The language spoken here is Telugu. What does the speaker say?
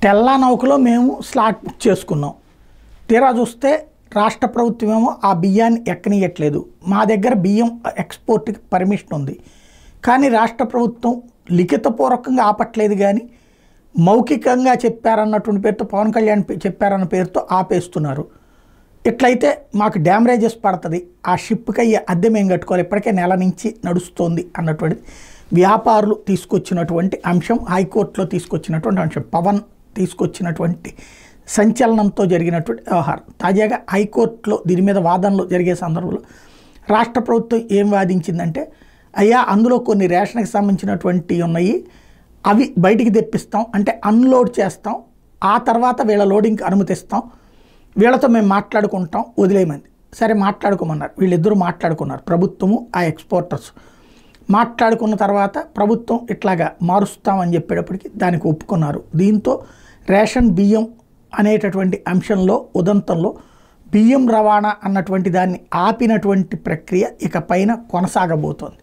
తెల్ల నౌకలో మేము స్లాట్ బుక్ చేసుకున్నాం. తీరా చూస్తే రాష్ట్ర ప్రభుత్వం ఏమో ఆ బియ్యాన్ని ఎక్కనియట్లేదు. మా దగ్గర బియ్యం ఎక్స్పోర్ట్కి పర్మిషన్ ఉంది, కానీ రాష్ట్ర ప్రభుత్వం లిఖితపూర్వకంగా ఆపట్లేదు, కానీ మౌఖికంగా చెప్పారన్నటువంటి పేరుతో పవన్ కళ్యాణ్ చెప్పారన్న పేరుతో ఆపేస్తున్నారు. ఇట్లయితే మాకు డ్యామరేజెస్ పడుతుంది, ఆ షిప్కి అయ్యే అద్దె మేము కట్టుకోవాలి, ఇప్పటికే నెల నుంచి నడుస్తోంది అన్నటువంటిది వ్యాపారులు తీసుకొచ్చినటువంటి అంశం, హైకోర్టులో తీసుకొచ్చినటువంటి అంశం, పవన్ తీసుకొచ్చినటువంటి సంచలనంతో జరిగినటువంటి వ్యవహారం. తాజాగా హైకోర్టులో దీని మీద వాదనలు జరిగే సందర్భంలో రాష్ట్ర ప్రభుత్వం ఏం వాదించిందంటే, అయ్యా అందులో కొన్ని రేషన్కి సంబంధించినటువంటి ఉన్నాయి, అవి బయటికి తెప్పిస్తాం, అంటే అన్లోడ్ చేస్తాం, ఆ తర్వాత వీళ్ళ లోడింగ్కి అనుమతిస్తాం, వీళ్ళతో మేము మాట్లాడుకుంటాం, వదిలేయమంది. సరే మాట్లాడుకోమన్నారు, వీళ్ళిద్దరూ మాట్లాడుకున్నారు, ప్రభుత్వము ఆ ఎక్స్పోర్టర్స్ మాట్లాడుకున్న తర్వాత ప్రభుత్వం ఇట్లాగా మారుస్తామని చెప్పేటప్పటికి దానికి ఒప్పుకున్నారు. దీంతో రేషన్ బియ్యం అనేటటువంటి అంశంలో ఉదంతంలో బియ్యం రవాణా అన్నటువంటి దాన్ని ఆపినటువంటి ప్రక్రియ ఇక పైన కొనసాగబోతోంది.